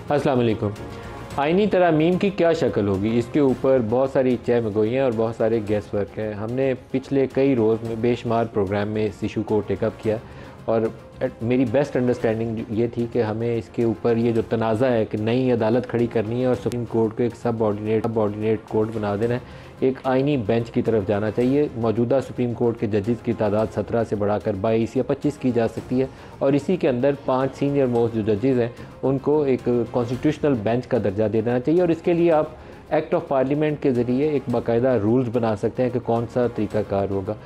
अस्सलाम वालेकुम। आइनी तरामीम की क्या शक्ल होगी, इसके ऊपर बहुत सारी चहमगोइयाँ और बहुत सारे गैस वर्क हैं। हमने पिछले कई रोज़ में बेशुमार प्रोग्राम में इस इशू को टेकअप किया और मेरी बेस्ट अंडरस्टैंडिंग ये थी कि हमें इसके ऊपर ये जो तनाज़ा है कि नई अदालत खड़ी करनी है और सुप्रीम कोर्ट को एक सब ऑर्डिनेट कोर्ट बना देना है, एक आइनी बेंच की तरफ जाना चाहिए। मौजूदा सुप्रीम कोर्ट के जजेस की तादाद 17 से बढ़ाकर 22 या 25 की जा सकती है और इसी के अंदर 5 सीनियर मोस्ट जो जजेस हैं उनको एक कॉन्स्टिट्यूशनल बेंच का दर्जा दे देना चाहिए। और इसके लिए आप एक्ट ऑफ पार्लियामेंट के ज़रिए एक बाकायदा रूल्स बना सकते हैं कि कौन सा तरीक़ाकार होगा।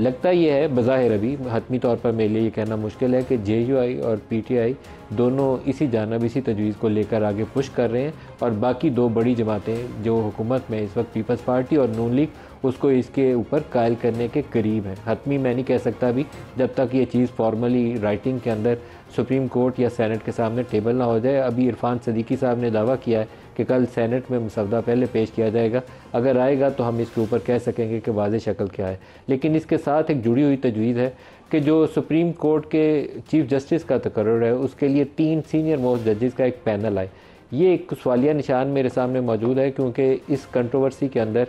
लगता ये है बज़ाहिर अभी हतमी तौर पर मेरे लिए ये कहना मुश्किल है कि JUI और PTI दोनों इसी जानब इसी तजवीज़ को लेकर आगे पुश कर रहे हैं और बाकी दो बड़ी जमातें जो हुकूमत में इस वक्त पीपल्स पार्टी और नून लीग उसको इसके ऊपर कायल करने के करीब है। हतमी मैं नहीं कह सकता अभी, जब तक ये चीज़ फॉर्मली राइटिंग के अंदर सुप्रीम कोर्ट या सेनेट के सामने टेबल ना हो जाए। अभी इरफान सदीकी साहब ने दावा किया है कि कल सेनेट में मसवदा पहले पेश किया जाएगा, अगर आएगा तो हम इसके ऊपर कह सकेंगे कि वाज़ेह शक्ल क्या है। लेकिन इसके साथ एक जुड़ी हुई तजवीज़ है कि जो सुप्रीम कोर्ट के चीफ जस्टिस का तकर्रुर है उसके लिए 3 सीनियर मोस्ट जजेस का एक पैनल आए। ये एक सवालिया निशान मेरे सामने मौजूद है क्योंकि इस कंट्रोवर्सी के अंदर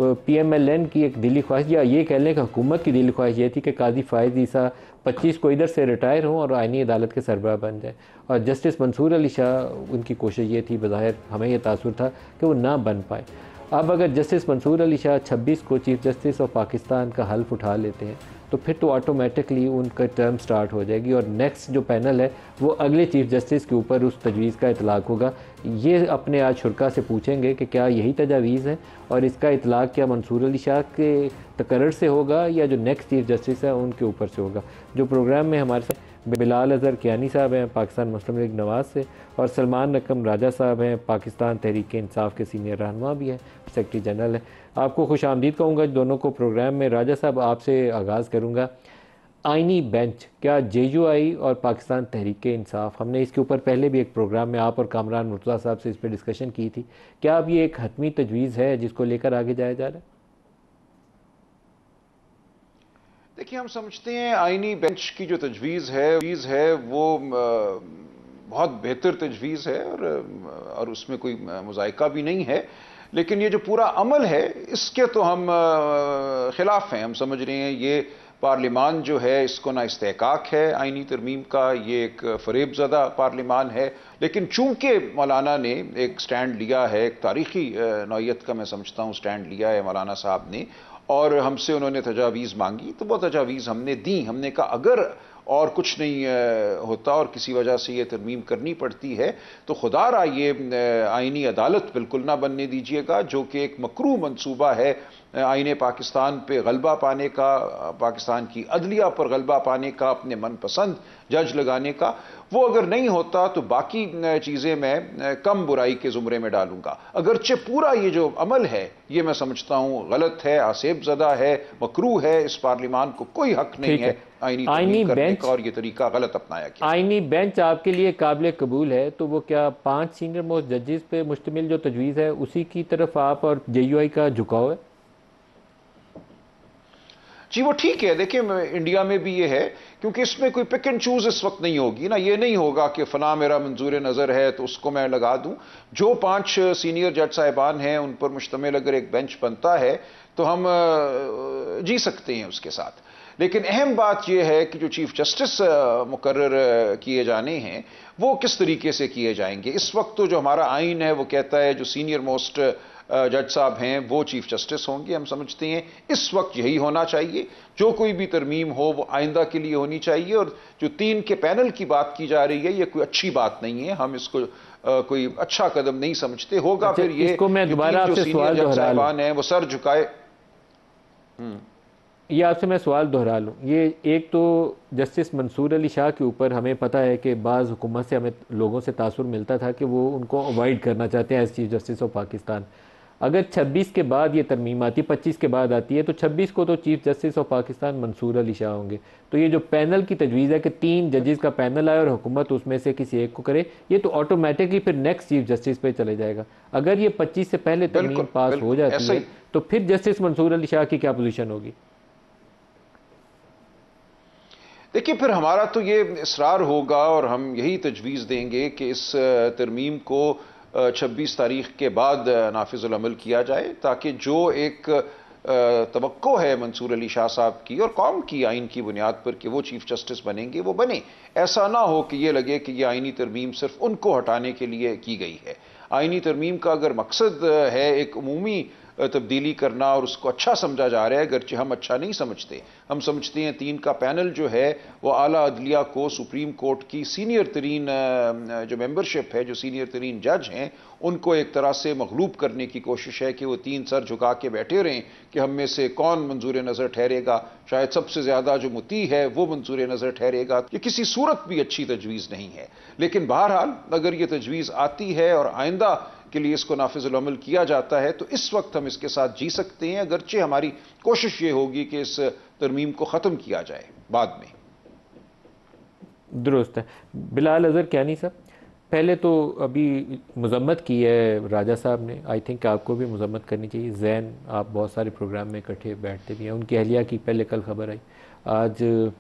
PMLN की एक दिली ख्वाहिश या ये कह लें कि हुकूमत की दिली ख्वाहिश ये थी कि काजी फ़ाइज़ ईसा 25 को इधर से रिटायर हों और आइनी अदालत के सरबराह बन जाए, और जस्टिस मंसूर अली शाह उनकी कोशिश ये थी, बज़ाहिर हमें यह तासुर था कि वो ना बन पाए। अब अगर जस्टिस मंसूर अली शाह 26 को चीफ जस्टिस ऑफ पाकिस्तान का हल्फ उठा लेते हैं तो फिर तो ऑटोमेटिकली उनका टर्म स्टार्ट हो जाएगी और नेक्स्ट जो पैनल है वो अगले चीफ जस्टिस के ऊपर उस तजवीज़ का इतलाक़ होगा। ये अपने आज शुरा से पूछेंगे कि क्या यही तजावीज़ है और इसका इतलाक़ क्या मंसूर अली शाह के तकर्रर से होगा या जो नेक्स्ट चीफ जस्टिस है उनके ऊपर से होगा। जो प्रोग्राम में हमारे साथ बिलाल अज़हर कियानी साहब हैं पाकिस्तान मुस्लिम लीग नवाज़ से, और सलमान नकम राजा साहब हैं पाकिस्तान तहरीक इंसाफ के सीनियर रहनुमा भी हैं, सेक्रेटरी जनरल हैं। आपको खुश आमदीद कहूँगा दोनों को प्रोग्राम में। राजा साहब आपसे आगाज़ करूँगा, आइनी बेंच क्या JUI और पाकिस्तान तहरीक इंसाफ, हमने इसके ऊपर पहले भी एक प्रोग्राम में आप और कामरान मुर्तज़ा साहब से इस पर डिस्कशन की थी, क्या अब ये एक हतमी तजवीज़ है जिसको लेकर आगे जाया जा रहा है? देखिए, हम समझते हैं आईनी बेंच की जो तजवीज़ है वो बहुत बेहतर तजवीज़ है और उसमें कोई मुज़ायका भी नहीं है। लेकिन ये जो पूरा अमल है इसके तो हम खिलाफ हैं। हम समझ रहे हैं ये पार्लिमान जो है इसको ना इस्तेहकाक है आईनी तरमीम का, ये एक फरेबज़दा पार्लिमान है। लेकिन चूंकि मौलाना ने एक स्टैंड लिया है, एक तारीखी नौयत का मैं समझता हूँ स्टैंड लिया है मौलाना साहब ने, और हमसे उन्होंने तजावीज़ मांगी तो वो तजावीज़ हमने दी। हमने कहा अगर और कुछ नहीं होता और किसी वजह से ये तरमीम करनी पड़ती है तो खुदारा ये आईनी अदालत बिल्कुल ना बनने दीजिएगा, जो कि एक मकरूह मंसूबा है आईने पाकिस्तान पे गलबा पाने का, पाकिस्तान की अदलिया पर गलबा पाने का, अपने मनपसंद जज लगाने का। वो अगर नहीं होता तो बाकी चीज़ें मैं कम बुराई के ज़ुमरे में डालूंगा। अगरचे पूरा ये जो अमल है ये मैं समझता हूँ गलत है, आसेबज़दा है, मकरूह है, इस पार्लिमान को कोई हक नहीं है आईनी करने का और ये तरीका गलत अपनाया गया। आईनी बेंच आपके लिए काबिल कबूल है तो वो क्या 5 सीनियर मोस्ट जजेस पे मुश्तमिल जो तजवीज़ है उसी की तरफ आप और JUI का झुकाव है? जी वो ठीक है। देखिए इंडिया में भी ये है क्योंकि इसमें कोई पिक एंड चूज इस वक्त नहीं होगी ना, ये नहीं होगा कि फला मेरा मंजूर नज़र है तो उसको मैं लगा दूं। जो 5 सीनियर जज साहिबान हैं उन पर मुश्तमिल अगर एक बेंच बनता है तो हम जी सकते हैं उसके साथ। लेकिन अहम बात यह है कि जो चीफ जस्टिस मुकर्रर किए जाने हैं वो किस तरीके से किए जाएंगे। इस वक्त तो जो हमारा आइन है वो कहता है जो सीनियर मोस्ट जज साहब हैं वो चीफ जस्टिस होंगे। हम समझते हैं इस वक्त यही होना चाहिए। जो कोई भी तरमीम हो वो आइंदा के लिए होनी चाहिए। और जो 3 के पैनल की बात की जा रही है ये कोई अच्छी बात नहीं है, हम इसको कोई अच्छा कदम नहीं समझते। होगा अच्छा, फिर ये इसको मैं दोबारा आपसे सवाल दोहरा लूं, हैं वो सर झुकाए। ये आपसे मैं सवाल दोहरा लूँ। ये एक तो जस्टिस मंसूर अली शाह के ऊपर हमें पता है कि बाज़ हुकूमत से हमें लोगों से तासुर मिलता था कि वो उनको अवॉइड करना चाहते हैं as chief justice of Pakistan. अगर 26 के बाद ये तरमीम आती है, 25 के बाद आती है, तो 26 को तो chief justice of Pakistan Mansoor Ali Shah होंगे। तो ये जो पैनल की तजवीज़ है कि 3 जजेस का पैनल आए और हुकूमत उसमें से किसी एक को करे, ये तो ऑटोमेटिकली फिर नेक्स्ट चीफ जस्टिस पे चले जाएगा। अगर ये 25 से पहले तरमीम पास हो जाती है तो फिर जस्टिस मंसूर अली शाह की क्या पोजीशन होगी? देखिए, फिर हमारा तो ये इसरार होगा और हम यही तजवीज़ देंगे कि इस तरमीम को 26 तारीख के बाद नाफिजुल अमल किया जाए, ताकि जो एक तवक्को है मंसूर अली शाह साहब की और कौम की आइन की बुनियाद पर कि वो चीफ जस्टिस बनेंगे, वो बने। ऐसा ना हो कि ये लगे कि ये आइनी तरमीम सिर्फ उनको हटाने के लिए की गई है। आइनी तरमीम का अगर मकसद है एक उमूमी तब्दीली करना और उसको अच्छा समझा जा रहा है, अगरचे हम अच्छा नहीं समझते। हम समझते हैं 3 का पैनल जो है वो आला अदलिया को, सुप्रीम कोर्ट की सीनियर तरीन जो मेंबरशिप है, जो सीनियर तरीन जज हैं, उनको एक तरह से मगलूब करने की कोशिश है कि वो 3 सर झुका के बैठे रहें कि हम में से कौन मंजूर नज़र ठहरेगा, शायद सबसे ज़्यादा जो मुती है वो मंजूर नज़र ठहरेगा। ये किसी सूरत भी अच्छी तजवीज़ नहीं है। लेकिन बहरहाल अगर ये तजवीज़ आती है और आइंदा के लिए इसको नाफिजुल अमल किया जाता है तो इस वक्त हम इसके साथ जी सकते हैं, अगरचे हमारी कोशिश ये होगी कि इस तरमीम को ख़त्म किया जाए बाद में। दुरुस्त है। बिलाल अज़हर कियानी साहब, पहले तो अभी मजम्मत की है राजा साहब ने, आई थिंक आपको भी मजम्मत करनी चाहिए। जैन, आप बहुत सारे प्रोग्राम में इकट्ठे बैठते भी हैं। उनकी अहलिया की पहले कल खबर आई, आज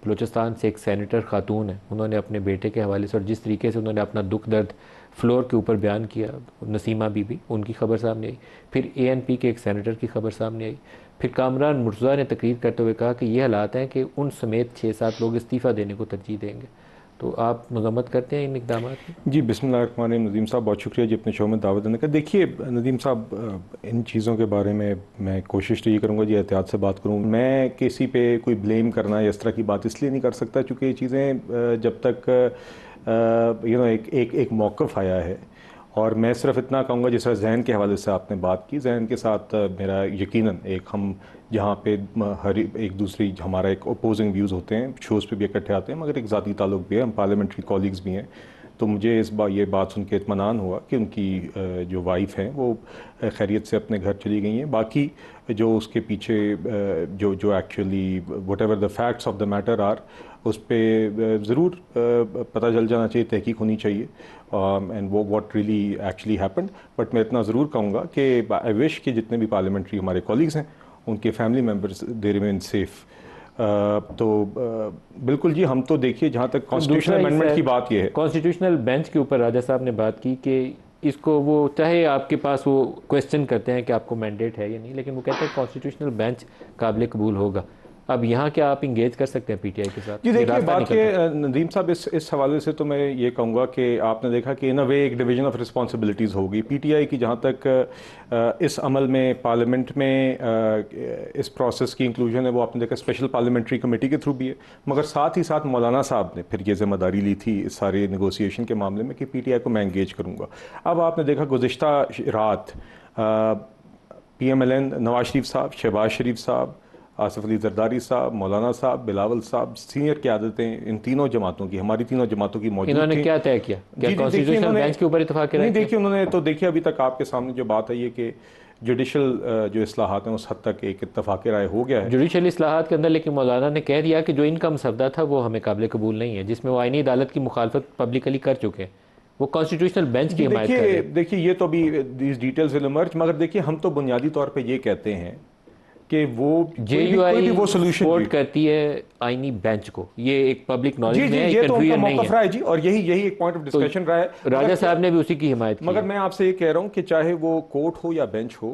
बलूचिस्तान से एक सेनेटर खातून है, उन्होंने अपने बेटे के हवाले से और जिस तरीके से उन्होंने अपना दुख दर्द फ्लोर के ऊपर बयान किया, नसीमा बीबी, उनकी खबर सामने आई। फिर ANP के एक सेनेटर की खबर सामने आई। फिर कामरान मुर्तज़ा ने तकरीर करते हुए कहा कि ये हालात हैं कि उन समेत 6-7 लोग इस्तीफ़ा देने को तरजीह देंगे। तो आप मजम्मत करते हैं इन इक़दाम की? जी, बिस्मिल्लाहिर्रहमानिर्रहीम। नदीम साहब, बहुत शुक्रिया जी अपने शो में दावत देने का। देखिए नदीम साहब, इन चीज़ों के बारे में मैं कोशिश तो ये करूँगा जी एहतियात से बात करूँ। मैं किसी पे कोई ब्लेम करना या इस तरह की बात इसलिए नहीं कर सकता क्योंकि ये चीज़ें जब तक एक मौक़िफ़ आया है, और मैं सिर्फ इतना कहूँगा जिस तरह जहन के हवाले से आपने बात की, जहन के साथ मेरा यकीनन एक हम जहाँ पे हर एक दूसरी हमारा एक अपोजिंग व्यूज़ होते हैं, शोज़ पे भी इकट्ठे आते हैं, मगर एक ज़ाती ताल्लुक़ भी है, हम पार्लियामेंट्री कॉलीग्स भी हैं। तो मुझे ये बात सुन के इत्मीनान हुआ कि उनकी जो वाइफ हैं वो खैरियत से अपने घर चली गई हैं। बाकी जो उसके पीछे जो actually whatever the facts of the matter are, उस पर ज़रूर पता चल जाना चाहिए, तहकीक होनी चाहिए एंड वो what really actually happened. But मैं इतना ज़रूर कहूँगा कि आई विश कि जितने भी पार्लियामेंट्री हमारे कॉलीग्स हैं उनके family members they remain safe. तो बिल्कुल जी, हम तो देखिए जहाँ तक कॉन्स्टिट्यूशनल अमेंडमेंट की बात ये है, कॉन्स्टिट्यूशनल बेंच के ऊपर राजा साहब ने बात की कि इसको वो चाहे आपके पास वो क्वेश्चन करते हैं कि आपको मैंडेट है या नहीं, लेकिन वो कहते हैं कॉन्स्टिट्यूशनल बेंच काबिल कबूल होगा। अब यहाँ क्या आप इंगेज कर सकते हैं PTI के साथ? जी देखिए, बात के नदीम साहब, इस हवाले से तो मैं ये कहूँगा कि आपने देखा कि इन अ वे एक डिवीजन ऑफ रिस्पॉन्सिबिलिटीज़ होगी PTI की। जहाँ तक इस अमल में पार्लियामेंट में इस प्रोसेस की इंक्लूजन है, वो आपने देखा स्पेशल पार्लियामेंट्री कमेटी के थ्रू भी है, मगर साथ ही साथ मौलाना साहब ने फिर ये जिम्मेदारी ली थी इस सारे नेगोशिएशन के मामले में कि PTI को मैं इंगेज करूँगा। अब आपने देखा गुज़िश्ता रात PMLN नवाज शरीफ साहब, शहबाज शरीफ साहब, आसिफ अली जरदारी साहब, मौलाना साहब, बिलावल साहब, सीनियर क़यादतें इन तीनों जमातों की, हमारी तीनों जमातों की मौजूद थी। इन्होंने क्या तय किया? क्या कॉन्स्टिट्यूशनल बेंच के ऊपर इत्तेफाक नहीं, देखिए उन्होंने तो देखिए अभी तक आपके सामने जो बात है ये कि जुडिशल जो इस्लाहात हैं उस हद तक एक इत्तेफाक राय हो गया है जुडिशल इस्लाहात के अंदर। लेकिन मौलाना ने कह दिया कि जो इनका मसवदा था वो हमें काबिल कबूल नहीं है, जिसमें वो आईनी अदालत की मुखालफत पब्लिकली कर चुके हैं, वो कॉन्स्टिट्यूशनल बेंच की हिमायत कर रहे हैं। देखिए ये तो अभी दीज डिटेल्स विल इमर्ज, मगर देखिए हम तो बुनियादी तौर पे ये कहते हैं कि वो JUI वो सोल्यूशन सपोर्ट करती है आईनी बेंच को, ये एक पब्लिक नॉलेज में है, ये तो उनका मौक़िफ़ रहा है जी, और यही एक पॉइंट ऑफ डिस्कशन रहा है। राजा साहब ने भी उसी की हिमायत की। मगर मैं आपसे ये कह रहा हूँ कि चाहे वो कोर्ट हो या बेंच हो,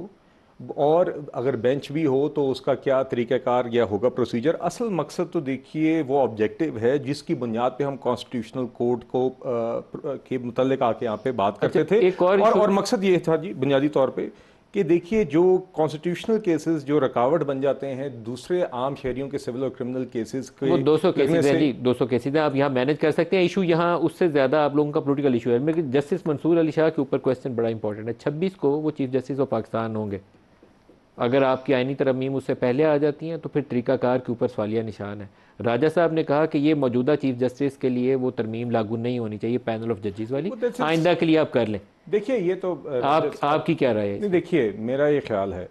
और अगर बेंच भी हो तो उसका क्या तरीक़ाकार या होगा प्रोसीजर, असल मकसद तो देखिए वो ऑब्जेक्टिव है जिसकी बुनियाद पे हम कॉन्स्टिट्यूशनल कोड को के मुतल्लिक़ आके यहाँ पे बात करते थे। एक और मकसद ये था जी बुनियादी तौर पे कि देखिए जो कॉन्स्टिट्यूशनल केसेस जो रुकावट बन जाते हैं दूसरे आम शहरियों के सिविल और क्रिमिनल केसेस के, वो 200 केसेस हैं जी, 200 केसेस हैं, आप यहाँ मैनेज कर सकते हैं। इशू यहाँ उससे ज़्यादा आप लोगों का पॉलिटिकल इशू है। लेकिन जस्टिस मंसूर अली शाह के ऊपर क्वेश्चन बड़ा इंपॉर्टेंट है। 26 को वो चीफ जस्टिस ऑफ पाकिस्तान होंगे। अगर आपकी आईनी तरमीम उससे पहले आ जाती हैं तो फिर तरीक़ाकार के ऊपर सवालिया निशान है। राजा साहब ने कहा कि ये मौजूदा चीफ जस्टिस के लिए वो तरमीम लागू नहीं होनी चाहिए, पैनल ऑफ जजेस वाली, आइंदा के लिए आप कर लें। देखिए ये तो आपकी क्या राय है? देखिए मेरा ये ख्याल है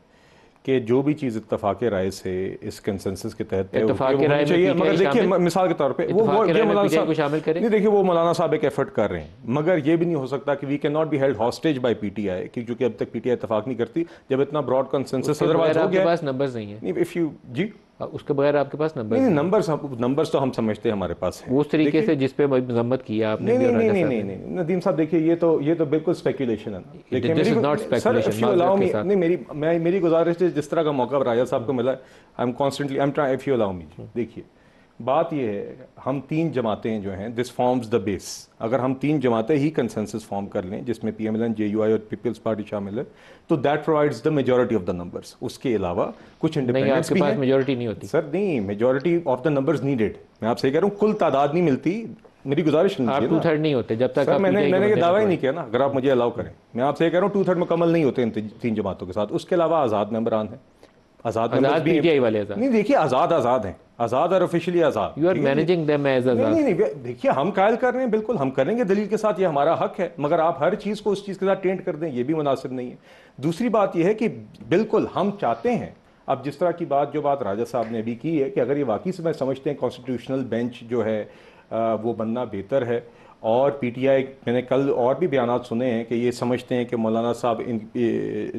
कि जो भी चीज़ इत्तफाक राय से इस कंसेंसस के तहत चाहिए, मगर देखिए मिसाल के तौर पे वो मौलाना साहब को शामिल करें। नहीं देखिए वो मौलाना साहब एक एफर्ट कर रहे हैं, मगर ये भी नहीं हो सकता कि we can not be held hostage by PTI, क्योंकि अब तक PTI इत्तफाक नहीं करती जब इतना ब्रॉड कंसेंसस अदरवाइज हो गया। पास नंबर्स नहीं है। इफ यू जी उसके बगैर आपके पास नंबर नहीं, नंबर्स तो हम समझते हैं हमारे पास है उस तरीके से जिस पे मजम्मत किया आपने। नहीं, नदीम साहब देखिए, ये तो बिल्कुल स्पेकुलेशन है ना। देखिए मेरी गुजारिश है, जिस तरह का मौका राजा साहब को मिला, I am constantly I am try, if you allow me. देखिए बात ये है, हम 3 जमातें जो हैं, दिस फॉर्म्स द बेस। अगर हम 3 जमातें ही कंसेंसस फॉर्म कर लें, जिसमें PMLN, JUI और पीपल्स पार्टी शामिल है, तो that provides the majority of the numbers. उसके अलावा कुछ इंडिपेंडेंट्स भी हैं। मेजॉरिटी नहीं होती सर, नहीं, majority of the numbers needed. मैं आपसे कह रहा हूँ, कुल तादाद नहीं मिलती। मेरी गुजारिश नहीं, आप 2/3 नहीं होते जब तक सर, मैंने ये दावा ही नहीं किया ना। अगर आप मुझे अलाउ करें, मैं आपसे ये कह रहा हूँ 2/3 मुकम्मल नहीं होते इन 3 जमातों के साथ। उसके अलावा आज़ाद मेंबरान हैं, आज़ाद PTI वाले आज़ाद नहीं। देखिए आज़ाद हैं, आज़ाद और ऑफिशियली आज़ाद। You are managing them as आज़ाद। नहीं, देखिए हम कायल कर रहे हैं, बिल्कुल हम करेंगे दलील के साथ, ये हमारा हक है, मगर आप हर चीज़ को उस चीज़ के साथ टेंट कर दें, ये भी मुनासिब नहीं है। दूसरी बात यह है कि बिल्कुल हम चाहते हैं, अब जिस तरह की जो बात राजा साहब ने अभी की है, कि अगर ये वाकई से मैं समझते हैं कॉन्स्टिट्यूशनल बेंच जो है वो बनना बेहतर है, और PTI, मैंने कल और भी बयानात सुने हैं कि ये समझते हैं कि मौलाना साहब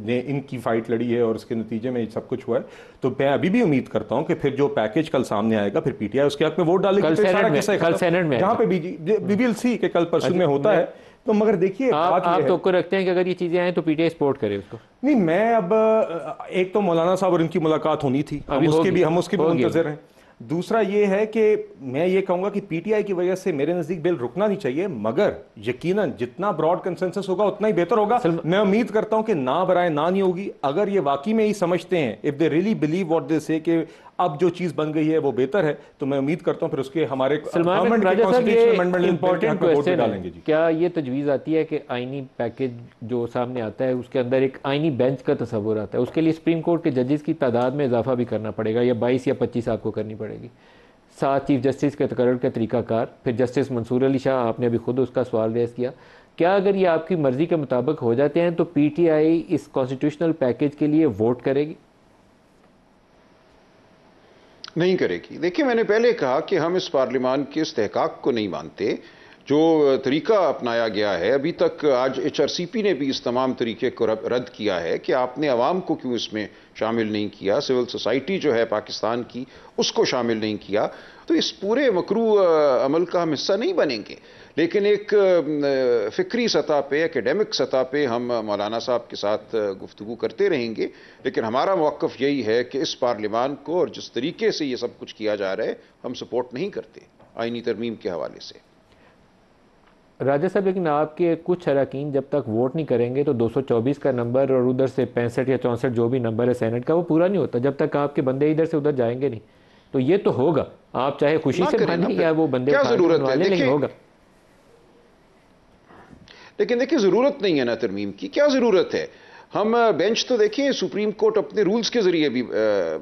ने इनकी फ़ाइट लड़ी है और उसके नतीजे में सब कुछ हुआ है, तो मैं अभी भी उम्मीद करता हूं कि फिर जो पैकेज कल सामने आएगा, फिर PTI उसके हक में वोट डालेगी। कल सेनेट में जहां पे वी विल सी कि कल परसों में होता है। तो मगर देखिए, आप तो को रखते हैं कि अगर ये चीजें आए तो PTI सपोर्ट करे उसको? नहीं, मैं अब एक तो मौलाना साहब और इनकी मुलाकात होनी थी, हम उसके भी मुंतज़िर हैं। दूसरा ये है कि मैं ये कहूंगा कि PTI की वजह से मेरे नज़दीक बिल रुकना नहीं चाहिए, मगर यकीनन जितना ब्रॉड कंसेंसस होगा उतना ही बेहतर होगा। मैं उम्मीद करता हूं कि ना बराए ना नहीं होगी। अगर ये वाकई में ही समझते हैं, if they really believe what they से, कि अब जो चीज बन गई है वो बेहतर है, तो मैं उम्मीद करता हूं फिर उसके हमारे इंपॉर्टेंट क्वेश्चन है, क्या ये तजवीज़ आती है कि आईनी पैकेज जो सामने आता है उसके अंदर एक आईनी बेंच का तस्वुर आता है, उसके लिए सुप्रीम कोर्ट के जजेस की तादाद में इजाफा भी करना पड़ेगा, या 22 या 25 आपको करनी पड़ेगी? 7 चीफ जस्टिस के तकर्रुर का तरीकाकार, फिर जस्टिस मंसूर अली शाह, आपने अभी खुद उसका सवाल रेज किया। क्या अगर ये आपकी मर्जी के मुताबिक हो जाते हैं तो PTI इस कॉन्स्टिट्यूशनल पैकेज के लिए वोट करेगी? नहीं करेगी। देखिए, मैंने पहले कहा कि हम इस पार्लियामान के इस्तेहकाक को नहीं मानते। जो तरीका अपनाया गया है अभी तक, आज HRCP ने भी इस तमाम तरीके को रद्द किया है कि आपने अवाम को क्यों इसमें शामिल नहीं किया, सिविल सोसाइटी जो है पाकिस्तान की उसको शामिल नहीं किया, तो इस पूरे मकरू अमल का हम हिस्सा नहीं बनेंगे। लेकिन एक फ़िक्री सतह पे, एकेडमिक सतह पे हम मौलाना साहब के साथ गुफ्तगू करते रहेंगे, लेकिन हमारा मौक़िफ़ यही है कि इस पार्लियामान को और जिस तरीके से ये सब कुछ किया जा रहा है, हम सपोर्ट नहीं करते आईनी तरमीम के हवाले से। राजा साहब, लेकिन आपके कुछ अरकान जब तक वोट नहीं करेंगे तो 224 का नंबर और उधर से 65 या 64 जो भी नंबर है सेनेट का, वो पूरा नहीं होता जब तक आपके बंदे इधर से उधर जाएंगे नहीं। तो ये तो होगा, आप चाहे खुशी से मानिए या वो बंदे क्या जरूरत है, लेकिन होगा। लेकिन देखिए, जरूरत नहीं है ना तरमीम की, क्या जरूरत है? हम बेंच तो देखिए, सुप्रीम कोर्ट अपने रूल्स के जरिए भी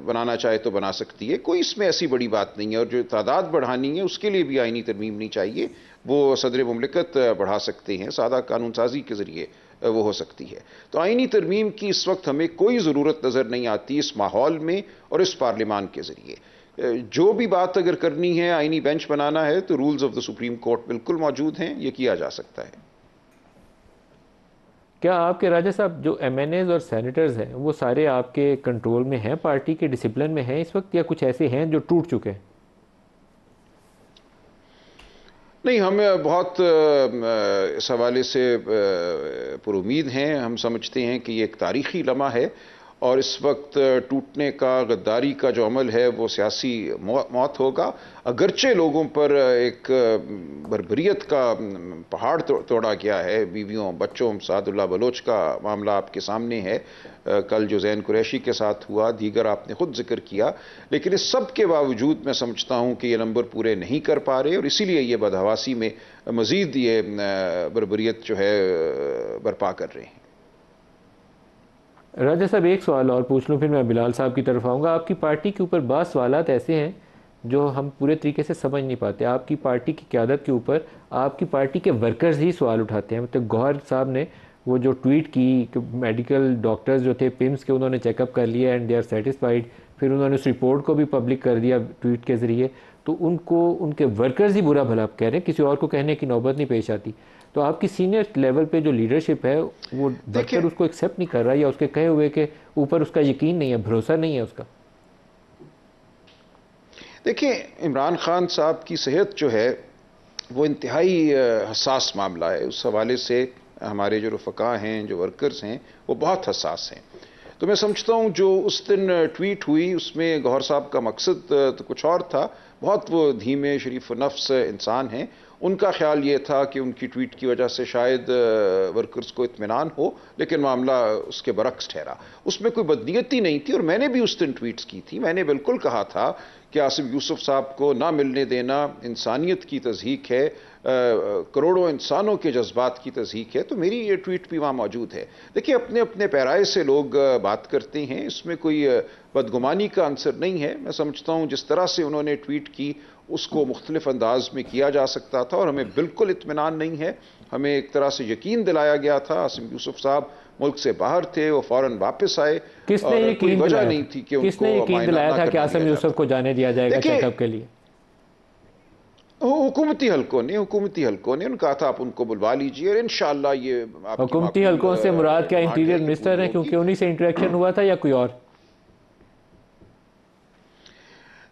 बनाना चाहे तो बना सकती है, कोई इसमें ऐसी बड़ी बात नहीं है। और जो तादाद बढ़ानी है उसके लिए भी आईनी तरमीम नहीं चाहिए, वो सदर मुमलिकत बढ़ा सकते हैं, सादा कानून साजी के जरिए वो हो सकती है। तो आईनी तरमीम की इस वक्त हमें कोई ज़रूरत नज़र नहीं आती इस माहौल में और इस पार्लियामान के जरिए। जो भी बात अगर करनी है, आईनी बेंच बनाना है, तो rules of the supreme court बिल्कुल मौजूद हैं, ये किया जा सकता है। क्या आपके राजा साहब जो MNAs और सेनेटर्स हैं वो सारे आपके कंट्रोल में हैं, पार्टी के डिसिप्लिन में हैं इस वक्त, या कुछ ऐसे हैं जो टूट चुके हैं? नहीं, हम बहुत इस हवाले से पुरुमीद हैं। हम समझते हैं कि ये एक तारीख़ी लम्हा है और इस वक्त टूटने का, गद्दारी का जो अमल है वो सियासी मौत होगा। अगरचे लोगों पर एक बर्बरियत का पहाड़ तोड़ा गया है, बीवियों बच्चों, सादुल्लाह बलोच का मामला आपके सामने है, कल जो ज़ैन कुरैशी के साथ हुआ, दीगर आपने खुद जिक्र किया। लेकिन इस सब के बावजूद मैं समझता हूँ कि ये नंबर पूरे नहीं कर पा रहे और इसीलिए ये बदहवासी में मज़ीद ये बर्बरियत जो है बर्पा कर रहे हैं। राजा साहब, एक सवाल और पूछ लूँ, फिर मैं बिलाल साहब की तरफ आऊँगा। आपकी पार्टी के ऊपर बात सवालात ऐसे हैं जो हम पूरे तरीके से समझ नहीं पाते। आपकी पार्टी की क़यादत के ऊपर आपकी पार्टी के वर्कर्स ही सवाल उठाते हैं। मतलब गौहर साहब ने वो जो ट्वीट की कि मेडिकल डॉक्टर्स जो थे पिम्स के, उन्होंने चेकअप कर लिया एंड दे आर सेटिस्फाइड, फिर उन्होंने उस रिपोर्ट को भी पब्लिक कर दिया ट्वीट के ज़रिए, तो उनको उनके वर्कर्स ही बुरा भला कह रहे हैं, किसी और को कहने की नौबत नहीं पेश आती। तो आपकी सीनियर लेवल पे जो लीडरशिप है वो वर्कर उसको एक्सेप्ट नहीं कर रहा, या उसके कहे हुए के ऊपर उसका यकीन नहीं है, भरोसा नहीं है उसका? देखिए, इमरान खान साहब की सेहत जो है वो इंतहाई हसास मामला है। उस हवाले से हमारे जो रफ़का हैं, जो वर्कर्स हैं, वो बहुत हसास हैं। तो मैं समझता हूँ जो उस दिन ट्वीट हुई उसमें गौहर साहब का मकसद तो कुछ और था। बहुत वो धीमे शरीफ नफ्स इंसान हैं। उनका ख्याल ये था कि उनकी ट्वीट की वजह से शायद वर्कर्स को इत्मीनान हो, लेकिन मामला उसके बरक्स ठहरा। उसमें कोई बदनीयती नहीं थी और मैंने भी उस दिन ट्वीट्स की थी। मैंने बिल्कुल कहा था कि आसिफ यूसुफ साहब को ना मिलने देना इंसानियत की तज़हीक है, करोड़ों इंसानों के जज्बात की तज़हीक है। तो मेरी ये ट्वीट भी वहाँ मौजूद है। देखिए, अपने अपने पैराए से लोग बात करते हैं, इसमें कोई बदगुमानी का आंसर नहीं है। मैं समझता हूँ जिस तरह से उन्होंने ट्वीट की उसको मुख्तलिफ अंदाज में किया जा सकता था और हमें बिल्कुल इत्मीनान नहीं है। हमें एक तरह से यकीन दिलाया गया था। आसिफ यूसुफ साहब मुल्क से बाहर थे, वो फौरन वापस आए। किसने यकीन वजह नहीं थी कि किसने यकीन दिलाया था कि आसिफ यूसुफ को जाने दिया जाएगा चेकअप के लिए? हुकूमती हलकों ने उन्होंने कहा था आप उनको बुलवा लीजिए और इंशाअल्लाह ये हुकूमती हलकों से मुराद क्या इंटीरियर मिनिस्टर है, क्योंकि उन्हीं से इंटरेक्शन हुआ था, या कोई और?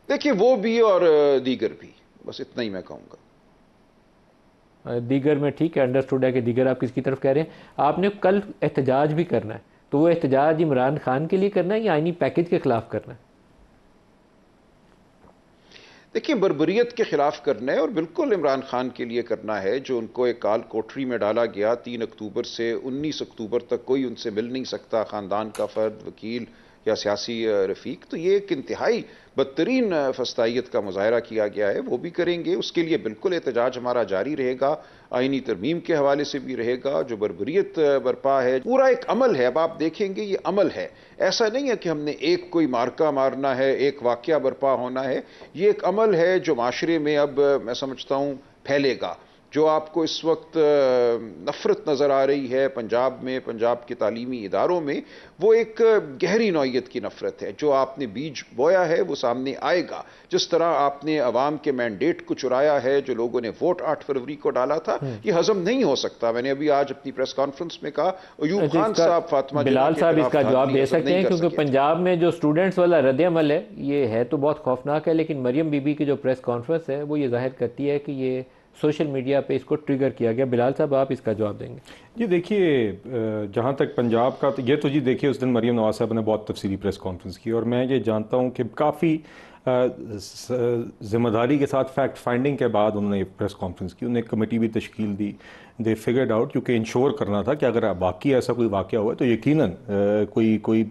देखिए, वो भी और दीगर भी, बस इतना ही मैं कहूँगा। दीगर में ठीक है, अंडरस्टूड है कि दीगर आप किसकी तरफ कह रहे हैं। आपने कल एहतजाज भी करना है, तो वो एहतजाज इमरान खान के लिए करना है या आईनी पैकेज के खिलाफ करना है? देखिए, बर्बरियत के खिलाफ करना है और बिल्कुल इमरान खान के लिए करना है। जो उनको एक काल कोठरी में डाला गया, 3 अक्टूबर से 19 अक्टूबर तक कोई उनसे मिल नहीं सकता, ख़ानदान का फ़र्द, वकील या सियासी रफ़ीक। तो ये एक इंतहाई बदतरीन फस्तायत का मुजाहरा किया गया है, वो भी करेंगे। उसके लिए बिल्कुल एहतजाज हमारा जारी रहेगा, आईनी तरमीम के हवाले से भी रहेगा। जो बर्बरियत बरपा है पूरा एक अमल है। अब आप देखेंगे ये अमल है, ऐसा नहीं है कि हमने एक कोई मार्का मारना है, एक वाक़या बरपा होना है। ये एक अमल है जो माशरे में अब मैं समझता हूँ फैलेगा। जो आपको इस वक्त नफ़रत नज़र आ रही है पंजाब में, पंजाब के तालीमी इदारों में, वो एक गहरी नौइयत की नफ़रत है। जो आपने बीज बोया है वो सामने आएगा। जिस तरह आपने अवाम के मैंडेट को चुराया है, जो लोगों ने वोट 8 फरवरी को डाला था, ये हज़म नहीं हो सकता। मैंने अभी आज अपनी प्रेस कॉन्फ्रेंस में कहा, अयूब खान साहब, फातिमा बिलाल साहब इसका जवाब दे सकते हैं, क्योंकि पंजाब में जो स्टूडेंट्स वाला रद्द-ए-अमल है ये है तो बहुत खौफनाक है, लेकिन मरियम बीबी की जो प्रेस कॉन्फ्रेंस है वो ये जाहिर करती है कि ये सोशल मीडिया पे इसको ट्रिगर किया गया। बिलाल साहब, आप इसका जवाब देंगे? जी देखिए, जहाँ तक पंजाब का, तो ये तो जी देखिए उस दिन मरियम नवाज साहब ने बहुत तफसीली प्रेस कॉन्फ्रेंस की और मैं ये जानता हूँ कि काफ़ी ज़िम्मेदारी के साथ फैक्ट फाइंडिंग के बाद उन्होंने प्रेस कॉन्फ्रेंस की। उन्होंने एक कमेटी भी तश्कील दी। दे फिगर्ड आउट, क्योंकि इंश्योर करना था कि अगर वाकई ऐसा कोई वाक़या हुआ तो यकीनन कोई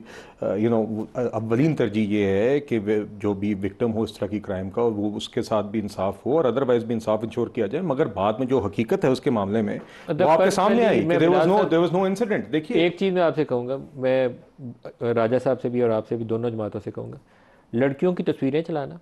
अव्वलीन तरजीह ये है कि जो भी विक्टिम हो इस तरह की क्राइम का, वो उसके साथ भी इंसाफ हो और अदरवाइज भी इंसाफ इंश्योर किया जाए। मगर बाद में जो हकीकत है उसके मामले में वो आपके सामने आई, देयर वाज नो इंसिडेंट। देखिए, एक चीज़ मैं आपसे कहूँगा, मैं राजा साहब से भी और आपसे भी, दोनों जमातों से कहूँगा, लड़कियों की तस्वीरें चलाना,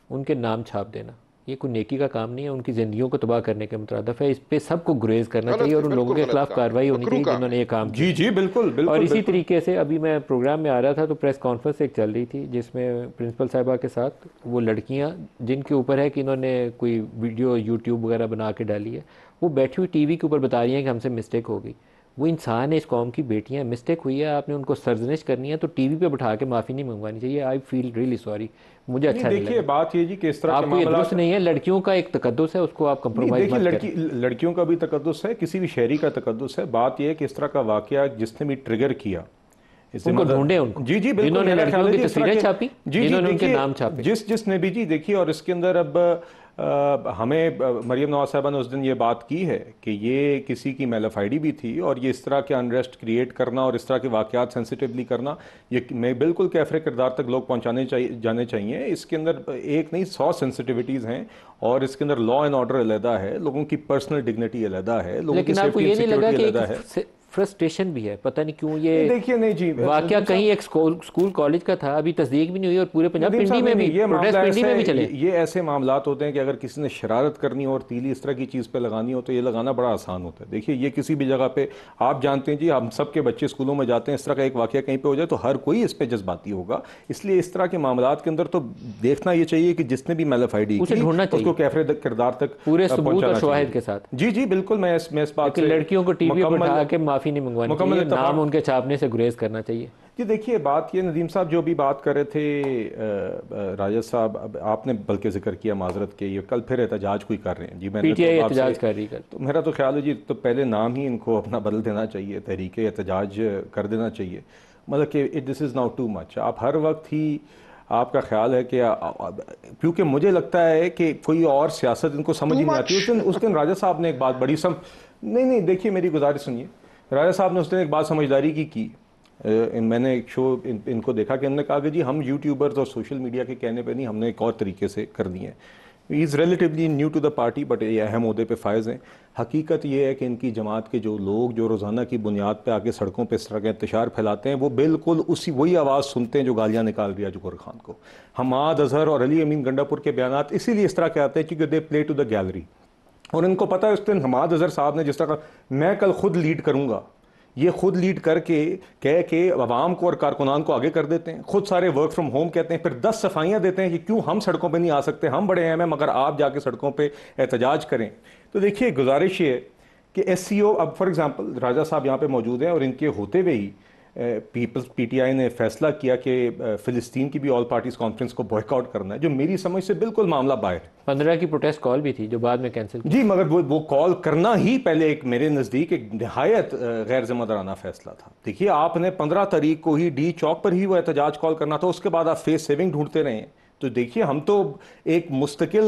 उनके नाम छाप देना, ये कोई नेकी का काम नहीं है, उनकी ज़िंदगियों को तबाह करने के मुतरादिफ है। इस पे सबको गुरेज करना चाहिए और उन लोगों के खिलाफ कार्रवाई होनी चाहिए जिन्होंने ये काम किया। जी बिल्कुल। और इसी तरीके से अभी मैं प्रोग्राम में आ रहा था तो प्रेस कॉन्फ्रेंस एक चल रही थी जिसमें प्रिंसिपल साहिबा के साथ वो लड़कियाँ जिनके ऊपर है कि इन्होंने कोई वीडियो यूट्यूब वगैरह बना के डाली है, वो बैठी हुई टीवी के ऊपर बता रही हैं कि हमसे मिस्टेक हो गई। वो इंसान है, इस कौम की बेटियां, मिस्टेक हुई है, आपने उनको सर्जनिश करनी है तो टीवी पे बैठा के माफ़ी नहीं मंगवानी चाहिए। आई फील रियली सॉरी, मुझे अच्छा नहीं देखिए बात ये जी कि इस तरह आपको ये दुरुस्त नहीं है। लड़कियों का एक तकद्दुस है, उसको आप कंप्रोमाइज मत करें। लड़कियों का भी तकद्दुस है, किसी भी शहरी का तकद्दुस है। बात यह है कि इस तरह का वाकया जिसने भी ट्रिगर किया, उनको ढूंढे, उनको जी बिल्कुल, जिन्होंने लड़कियों की तस्वीरें छापी, जिन्होंने उनके नाम छापे, जिसने भी जी देखिए। और इसके अंदर अब हमें मरियम नवाज साहबा ने उस दिन ये बात की है कि ये किसी की मेलाफाइडी भी थी और ये इस तरह के अनरेस्ट क्रिएट करना और इस तरह के वाकयात सेंसिटिवली करना, ये मैं बिल्कुल कैफरे किरदार तक लोग पहुंचाने जाने चाहिए। इसके अंदर एक नहीं 100 सेंसिटिविटीज़ हैं और इसके अंदर लॉ एंड ऑर्डर अलहदा है, लोगों की पर्सनल डिग्निटी अलहदा है, लोगों की सेफ्टी एंड सिक्योरिटी अलहदा है। फ्रस्ट्रेशन भी है, पता नहीं क्यों ये देखिए नहीं जी, वाकया कहीं एक स्कूल कॉलेज का था, अभी तस्दीक भी नहीं हुई और पूरे पंजाब पिंडी में भी प्रोटेस्ट पिंडी में भी चले। ये ऐसे मामलात होते हैं कि अगर किसी ने शरारत करनी हो और तीली इस तरह की चीज़ पे लगानी हो तो ये लगाना बड़ा आसान होता है। देखिए ये किसी भी जगह पे आप जानते हैं जी, हम सब के बच्चे स्कूलों में जाते हैं, इस तरह का एक वाकया कहीं पे हो जाए तो हर कोई इस पे जज्बाती होगा। इसलिए इस तरह के मामलात के अंदर तो देखना ये चाहिए कि जिसने भी मेलाफाइडी की उसको कैफरे किरदार तक पूरे सबूत और शवाहिद के साथ। जी बिल्कुल, मैं इस बात से लड़कियों को टीवी पर उठा के माफी माफ़ी नहीं मंगवानी चाहिए, नाम उनके छापने से गुरेज करना चाहिए। जी देखिए, बात ये नदीम साहब जो भी बात कर रहे थे राजा साहब, अब आपने बल्कि जिक्र किया माजरत के, ये कल फिर एहतजाज कोई कर रहे हैं जी। मैंने पीटीआई तो एहतजाज कर रही है, तो मेरा तो ख्याल है जी, तो पहले नाम ही इनको अपना बदल देना चाहिए, तहरीक एहतजाज कर देना चाहिए। मतलब कि this is now too much. आप हर वक्त ही आपका ख्याल है कि क्योंकि मुझे लगता है कि कोई और सियासत इनको समझ ही नहीं आती। उस दिन राजा साहब ने एक बात बड़ी नहीं देखिए मेरी गुजारिश सुनिए, राजा साहब ने उस दिन एक बात समझदारी की। मैंने एक शो इनको देखा कि उन्होंने कहा कि जी हम यूट्यूबर्स और सोशल मीडिया के कहने पे नहीं, हमने एक और तरीके से कर दिए हैं। He is relatively new to the party, but ये अहम ओहदे पे फायज़ हैं। हकीकत ये है कि इनकी जमात के जो लोग जो रोज़ाना की बुनियाद पे आके सड़कों पे इस तरह का इंतशार फैलाते हैं, वो बिल्कुल वही आवाज़ सुनते हैं जो गालियाँ निकाल रही है जुगर खान को। हमाद अजहर और अली अमीन गंडापुर के बयान इसीलिए इस तरह के आते हैं क्योंकि they play to the gallery. और इनको पता है उस दिन हमाद अजहर साहब ने जिस तरह मैं कल खुद लीड करूँगा, ये खुद लीड करके कह के अवाम को और कारकुनान को आगे कर देते हैं। खुद सारे वर्क फ्रॉम होम कहते हैं, फिर 10 सफाइयाँ देते हैं कि क्यों हम सड़कों पे नहीं आ सकते, हम बड़े हैं मगर आप जाके सड़कों पे एहतजाज करें। तो देखिए गुजारिश ये है कि SCO, अब फॉर एग्जांपल राजा साहब यहाँ पे मौजूद हैं और इनके होते हुए ही PTI ने फैसला किया कि फ़िलिस्तीन की भी ऑल पार्टीज कॉन्फ्रेंस को बॉयकॉट करना है, जो मेरी समझ से बिल्कुल मामला बाहर है। 15 की प्रोटेस्ट कॉल भी थी जो बाद में कैंसिल की। जी, मगर वो कॉल करना ही पहले एक मेरे नज़दीक एक नहायत गैर जिम्मेदाराना फैसला था। देखिए आपने 15 तारीख को ही डी चौक पर ही वो एहतजाज कॉल करना था, उसके बाद आप फेस सेविंग ढूंढते रहे। तो देखिए हम तो एक मुस्तकिल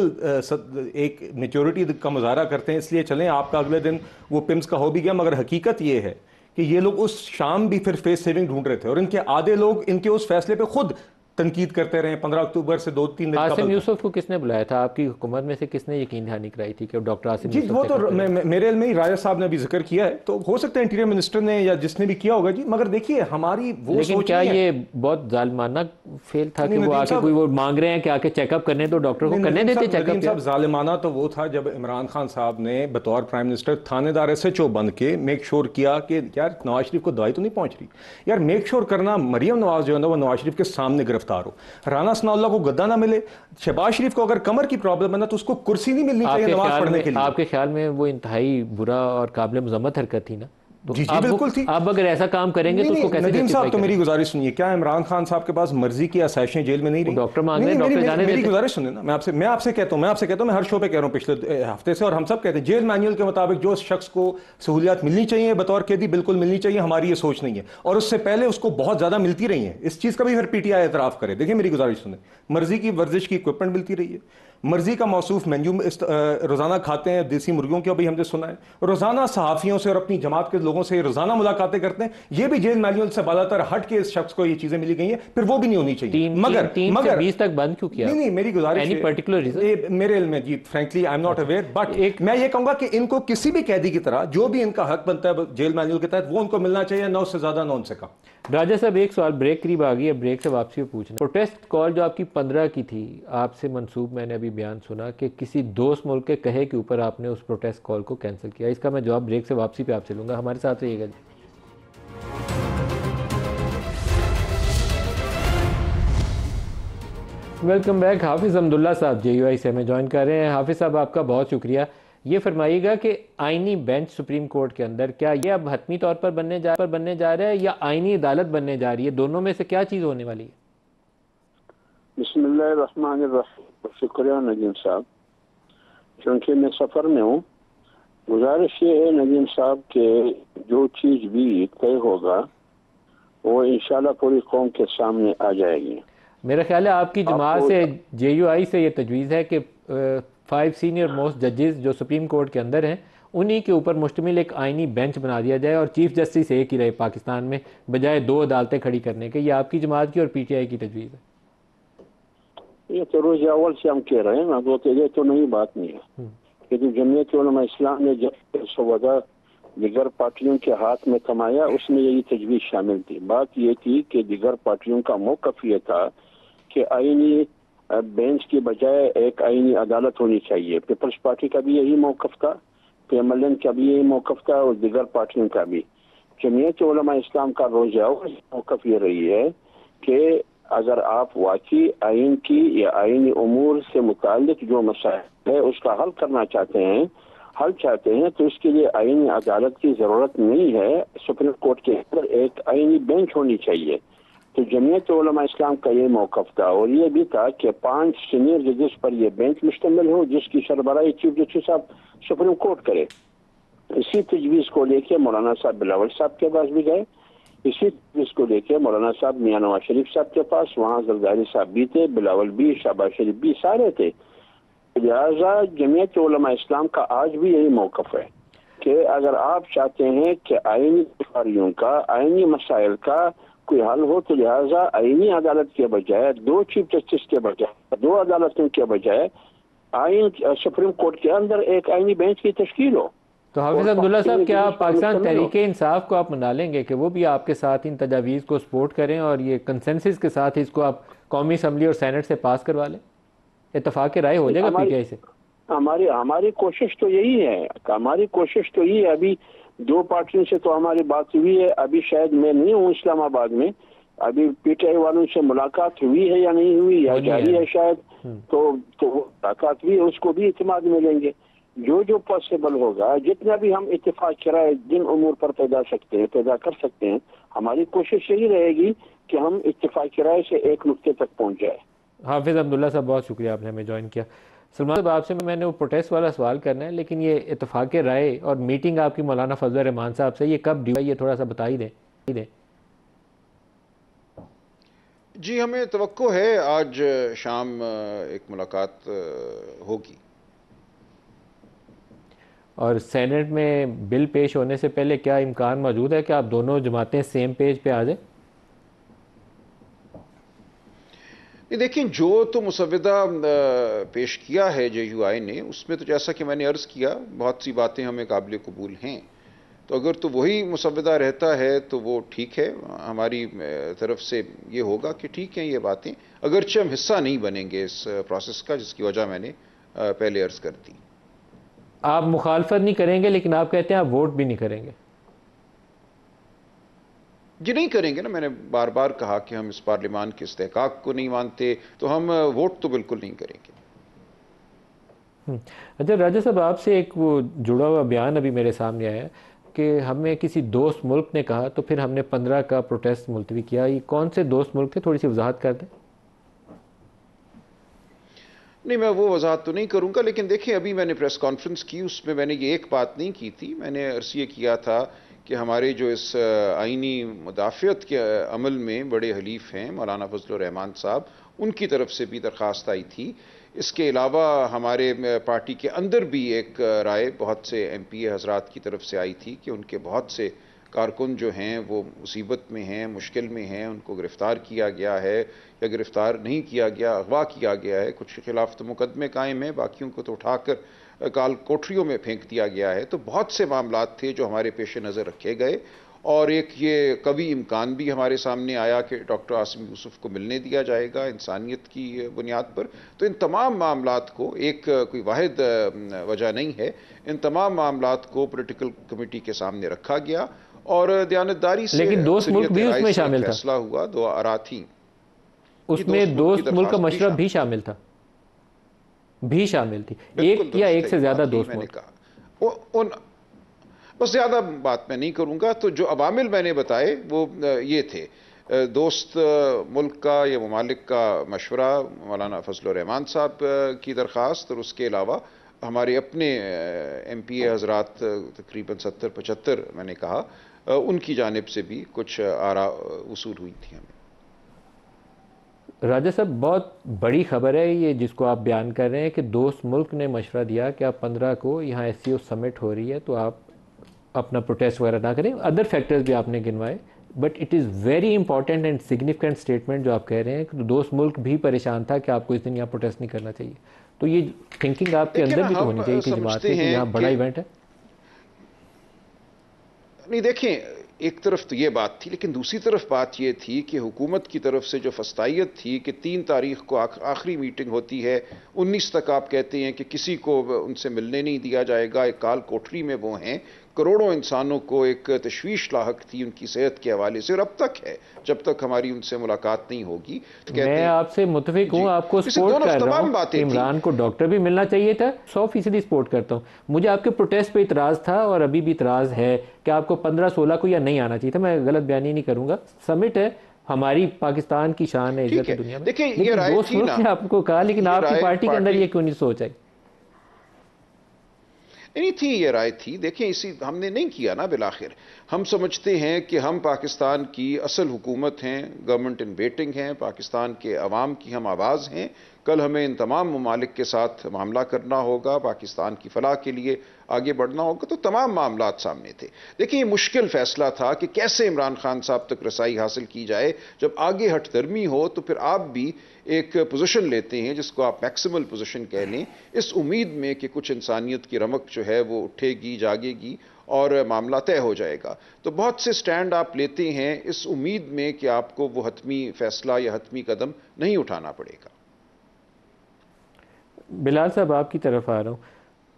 एक मेच्योरिटी का मुजाहरा करते हैं, इसलिए चलें आपका अगले दिन वो पिम्स का हो भी गया, मगर हकीकत ये है कि ये लोग उस शाम भी फिर फेस सेविंग ढूंढ रहे थे और इनके आधे लोग इनके उस फैसले पे खुद तनकीद करते रहे। 15 अक्टूबर से 2-3 दिन आसिम यूसुफ को किसने बुलाया था? आपकी हुकूमत में से किसने यकीन दहानी कराई थी कि डॉक्टर आसिम जी? वो तो मेरे में ही राजा साहब ने भी जिक्र किया है, तो हो सकता है इंटीरियर मिनिस्टर ने या जिसने भी किया होगा जी। मगर देखिए हमारी वो लेकिन क्या ये बहुत जालिमाना फेल था कि वो आके कोई वो मांग रहे हैं कि आके चेकअप करने, तो डॉक्टर को करने देते चेकअप? साहब जालिमाना तो वो था जब इमरान खान साहब ने बतौर प्राइम मिनिस्टर थानेदार SHO बन के मेक श्योर किया कि यार नवाज शरीफ को दवाई तो नहीं पहुंच रही। यार मेक श्योर करना, मरियम नवाज जो है ना वो नवाज शरीफ के सामने गिरफ्तार हो, राना सनाउल्लाह को गद्दा ना मिले, शहबाज शरीफ को अगर कमर की प्रॉब्लम है ना तो उसको कुर्सी नहीं मिलनी चाहिए नमाज पढ़ने के लिए। आपके ख्याल में वो इंतहाई बुरा और काबिल मज़म्मत हरकत थी ना? तो जी बिल्कुल थी। आप अगर ऐसा काम करेंगे तो उसको कैसे? नदीम साहब तो मेरी गुजारिश सुनिए, क्या इमरान खान साहब के पास मर्जी की आसाइशें जेल में नहीं रही? डॉक्टर मांग रहे हैं, डॉक्टर जाने मेरी गुजारिश सुनिए ना, मैं आपसे कहता हूँ, मैं हर शो पे कह रहा हूँ पिछले हफ्ते से, और हम सब कहते हैं जेल मैनुअल के मुताबिक जो शख्स को सहूलियात मिलनी चाहिए बतौर कैदी बिल्कुल मिलनी चाहिए, हमारी ये सोच नहीं है। और उससे पहले उसको बहुत ज्यादा मिलती रही है, इस चीज का भी फिर PTI एतराफ करे। देखिए मेरी गुजारिश सुने, मर्जी की वर्जिश की इक्विपमेंट मिलती रही है, मर्जी का मौसूफ मेन्यू रोजाना खाते हैं, देसी मुर्गियों की अभी हमने सुना है, रोजाना सहाफियों से और अपनी जमात के लोगों से रोजाना मुलाकातें करते हैं। ये भी जेल मैनुअल से बालातर हट के इस शख्स को ये चीजें मिली गई हैं, फिर वो भी नहीं होनी चाहिए। मगर 20 तक बंद क्यों किया? नहीं मेरी गुजारिश है, पर्टिकुलर रीजन मेरे इल्म में जी frankly I am not aware, but मैं ये कहूंगा कि इनको किसी भी कैदी की तरह जो भी इनका हक बनता है जेल मैनुअल के तहत वो उनको मिलना चाहिए, न उससे ज्यादा न उनसे कम। राजा साहब एक सवाल, ब्रेक करीब आ गई है, ब्रेक से वापसी में पूछना, प्रोटेस्ट कॉल जो आपकी 15 की थी आपसे मंसूब, मैंने अभी बयान सुना कि किसी दोस्त मुल्क के कहे के ऊपर आपने उस प्रोटेस्ट कॉल को कैंसिल किया। इसका मैं जवाब ब्रेक से वापसी पे आपसे लूंगा, हमारे साथ रहिएगा। Welcome back. हाफिज़ अब्दुल्ला साहब JUI से हमें ज्वाइन कर रहे हैं। हाफिज़ साहब आपका बहुत शुक्रिया। ये फरमाइएगा कि आइनी बेंच सुप्रीम कोर्ट के अंदर क्या ये अब हतमी तौर पर बनने जा रहा है या आइनी अदालत बनने जा रही है? दोनों में से क्या चीज़ होने वाली है? बिस्मिल्लाहिर्रहमानिर्रहीम। शुक्रिया नदीम साहब, क्योंकि मैं सफ़र में हूँ। गुजारिश ये है नदीम साहब के जो चीज़ भी तय होगा वो इंशाल्लाह पूरी कौम के सामने आ जाएगी। मेरा ख्याल है आपकी जमात से JUI से ये तजवीज़ है कि 5 सीनियर मोस्ट जजेस जो सुप्रीम कोर्ट के अंदर हैं उन्हीं के ऊपर मुश्तमिल एक आइनी बेंच बना दिया जाए और चीफ जस्टिस एक ही रहे पाकिस्तान में, बजाय 2 अदालतें खड़ी करने के। ये आपकी जमात की और PTI की तजवीज़ है? ये तो रोज अव्वल से हम कह रहे हैं ना, ये तो नई बात नहीं है कि जो जमीयत उलमा इस्लाम ने जब सवदा दिगर पार्टियों के हाथ में कमाया उसमें यही तजवीज़ शामिल थी। बात ये थी कि दिगर पार्टियों का मौक़िफ़ ये था कि आइनी बेंच की बजाय एक आइनी अदालत होनी चाहिए। पीपल्स पार्टी का भी यही मौक़िफ़ था, PMLN का भी यही मौक़िफ़ था और दिगर पार्टियों का भी। जमीयत उलमा इस्लाम का रोज़ा मौक़िफ़ ये रही है कि अगर आप वाकई आइन की या आइनी उमूर से मुताल्लिक जो मसाइल है उसका हल करना चाहते हैं, हल चाहते हैं तो इसके लिए आईनी अदालत की जरूरत नहीं है। सुप्रीम कोर्ट के अंदर एक आईनी बेंच होनी चाहिए। तो जमीयत उलमा इस्लाम का ये मौकफ था और ये भी था कि 5 सीनियर जजेस पर यह बेंच मुश्तमिल हो जिसकी सरबराही चीफ जस्टिस साहब सुप्रीम कोर्ट करे। इसी तजवीज़ को लेके मौलाना साहब बिलावल साहब के पास भी गए, इसी तजवीज़ को लेके मौलाना साहब मियां नवाज शरीफ साहब के पास, वहाँ जरदारी साहब भी थे, बिलावल भी, शहबाज शरीफ भी, सारे थे। लिहाजा जमीयत उलमा इस्लाम का आज भी यही मौकफ है कि अगर आप चाहते हैं कि आईनी दुश्वारियों का, आईनी मसाइल का कोई हल हो तो लिहाजा आईनी अदालत के बजाय 2 चीफ जस्टिस के बजाय, 2 अदालतों के बजाय आईन सुप्रीम कोर्ट के अंदर एक आईनी बेंच की तश्कील हो। तो हाफिज अब्दुल्ला साहब, क्या पाकिस्तान तहरीक इंसाफ को आप मना लेंगे कि वो भी आपके साथ इन तजावीज़ को सपोर्ट करें और ये कंसेंसस के साथ इसको आप कौमी असम्बली और सेनेट से पास करवा लें? इत्तफाक राय हो जाएगा पीटीआई से? हमारी कोशिश तो यही है, हमारी कोशिश तो यही है। अभी 2 पार्टियों से तो हमारी बात हुई है। अभी शायद मैं नहीं हूँ इस्लामाबाद में, अभी पीटीआई वालों से मुलाकात हुई है या नहीं हुई या जारी है शायद, तो मुलाकात हुई है, उसको भी इत्मीनान में लेंगे। जो पॉसिबल होगा, जितना भी हम इत्तेफाक की राय जिन उमूर पर पैदा कर सकते हैं, हमारी कोशिश यही रहेगी कि हम इत्तेफाक की राय से एक नुक्ते तक पहुंच जाए। हाफिज अब्दुल्ला साहब, बहुत शुक्रिया आपने हमें ज्वाइन किया। सलमान साहब, आपसे मैंने वो प्रोटेस्ट वाला सवाल करना है, लेकिन ये इत्तेफाक राय और मीटिंग आपकी मौलाना फजल रहमान साहब से ये कब ड्यू है, ये थोड़ा सा बता ही दें। जी, हमें तवक्को है आज शाम एक मुलाकात होगी। और सेनेट में बिल पेश होने से पहले क्या इम्कान मौजूद है कि आप दोनों जमातें सेम पेज पे आ जाए? देखिए, जो तो मुसविदा पेश किया है JUI ने, उसमें तो जैसा कि मैंने अर्ज़ किया, बहुत सी बातें हमें काबिल कबूल हैं। तो अगर तो वही मुसविदा रहता है तो वो ठीक है। हमारी तरफ से ये होगा कि ठीक है ये बातें, अगरचे हम हिस्सा नहीं बनेंगे इस प्रोसेस का, जिसकी वजह मैंने पहले अर्ज़ कर दी। आप मुखालफत नहीं करेंगे, लेकिन आप कहते हैं आप वोट भी नहीं करेंगे? जी नहीं करेंगे ना, मैंने बार बार कहा कि हम इस पार्लियामान के इस्तेहकाक को नहीं मानते, तो हम वोट तो बिल्कुल नहीं करेंगे। अच्छा राजा साहब, आपसे एक वो जुड़ा हुआ बयान अभी मेरे सामने आया कि हमें किसी दोस्त मुल्क ने कहा तो फिर हमने 15 का प्रोटेस्ट मुलतवी किया। ये कौन से दोस्त मुल्क थे, थोड़ी सी वजाहत कर दें। नहीं, मैं वो वजाहत तो नहीं करूंगा, लेकिन देखिए अभी मैंने प्रेस कॉन्फ्रेंस की, उसमें मैंने ये एक बात नहीं की थी। मैंने अर्ज़ ये किया था कि हमारे जो इस आईनी मुदाफ़ियत के अमल में बड़े हलीफ हैं मौलाना फजल रहमान साहब, उनकी तरफ से भी दरख्वास्त आई थी। इसके अलावा हमारे पार्टी के अंदर भी एक राय बहुत से MPA हजरात की तरफ से आई थी कि उनके बहुत से कारकुन जो हैं वो मुसीबत में हैं, मुश्किल में हैं, उनको गिरफ़्तार किया गया है या गिरफ़्तार नहीं किया गया, अगवा किया गया है। कुछ के खिलाफ तो मुकदमे कायम हैं, बाकियों को तो उठाकर काल कोठरियों में फेंक दिया गया है। तो बहुत से मामलात थे जो हमारे पेश नज़र रखे गए, और एक ये कभी इम्कान भी हमारे सामने आया कि डॉक्टर आसिम यूसुफ को मिलने दिया जाएगा इंसानियत की बुनियाद पर। तो इन तमाम मामलात को, एक कोई वाहिद वजह नहीं है, इन तमाम मामलात को पॉलिटिकल कमेटी के सामने रखा गया और दयानतदारी से, लेकिन दोस्त मुल्क भी उसमें शामिल था, फैसला हुआ। 2 आरा थी उसमें, दोस्त मुल्क का मशवरा भी शामिल था, भी शामिल थी, एक या एक से ज्यादा दोस्त मुल्क। उन बस ज्यादा बात मैं नहीं करूंगा। तो जो अवामिल मैंने बताए वो ये थे, दोस्त मुल्क का या ममालिक का मशवरा, मौलाना फजल रहमान साहब की दरख्वास्त, और उसके अलावा हमारे अपने MPA हजरात तकरीबन 70-75 मैंने कहा, उनकी जानिब से भी कुछ आरा वसूल हुई थी हमें। राजा साहब, बहुत बड़ी खबर है ये जिसको आप बयान कर रहे हैं कि दोस्त मुल्क ने मशवरा दिया कि आप 15 को यहाँ SCO समिट हो रही है तो आप अपना प्रोटेस्ट वगैरह ना करें। अदर फैक्टर्स भी आपने गिनवाए, but it is very important and significant statement जो आप कह रहे हैं कि दोस्त मुल्क भी परेशान था कि आपको इस दिन यहाँ प्रोटेस्ट नहीं करना चाहिए। तो ये थिंकिंग आपके अंदर भी तो होनी चाहिए कि जमात है कि यहाँ बड़ा इवेंट है। नहीं, देखें, एक तरफ तो ये बात थी, लेकिन दूसरी तरफ बात ये थी कि हुकूमत की तरफ से जो फस्तायत थी कि 3 तारीख को आखिरी मीटिंग होती है, 19 तक आप कहते हैं कि किसी को उनसे मिलने नहीं दिया जाएगा, एक काल कोठरी में वो हैं, करोड़ों इंसानों को एक तशवीश लाहक थी उनकी सेहत के हवाले से, और अब तक है, जब तक हमारी उनसे मुलाकात नहीं होगी। तो मैं आपसे मुतफिक हूँ, आपको सपोर्ट कर रहा हूँ। इमरान को डॉक्टर भी मिलना चाहिए था, 100% सपोर्ट करता हूँ। मुझे आपके प्रोटेस्ट पे इतराज़ था और अभी भी इतराज़ है कि आपको 15-16 को या नहीं आना चाहिए था। मैं गलत बयानी नहीं करूँगा, समिट है, हमारी पाकिस्तान की शान है, इज्जत है दुनिया में। देखिए ये राय थी ना, ने आपको कहा, लेकिन आपकी पार्टी के अंदर ये क्यों नहीं सोच आई? नहीं थी, ये राय थी। देखिए इसी हमने नहीं किया ना, बिलाखिर हम समझते हैं कि हम पाकिस्तान की असल हुकूमत हैं, गवर्नमेंट इन वेटिंग हैं, पाकिस्तान के अवाम की हम आवाज़ हैं। कल हमें इन तमाम ममालिक के साथ मामला करना होगा, पाकिस्तान की फलाह के लिए आगे बढ़ना होगा, तो तमाम मामलात सामने थे। देखिए ये मुश्किल फैसला था कि कैसे इमरान खान साहब तक रसाई हासिल की जाए। जब आगे हठधर्मी हो तो फिर आप भी एक पोजीशन लेते हैं जिसको आप मैक्सिमल पोजीशन कह लें, इस उम्मीद में कि कुछ इंसानियत की रमक जो है वो उठेगी, जागेगी और मामला तय हो जाएगा। तो बहुत से स्टैंड आप लेते हैं इस उम्मीद में कि आपको वो हतमी फैसला या हतमी कदम नहीं उठाना पड़ेगा। बिलाल साहब, आपकी तरफ आ रहा हूँ।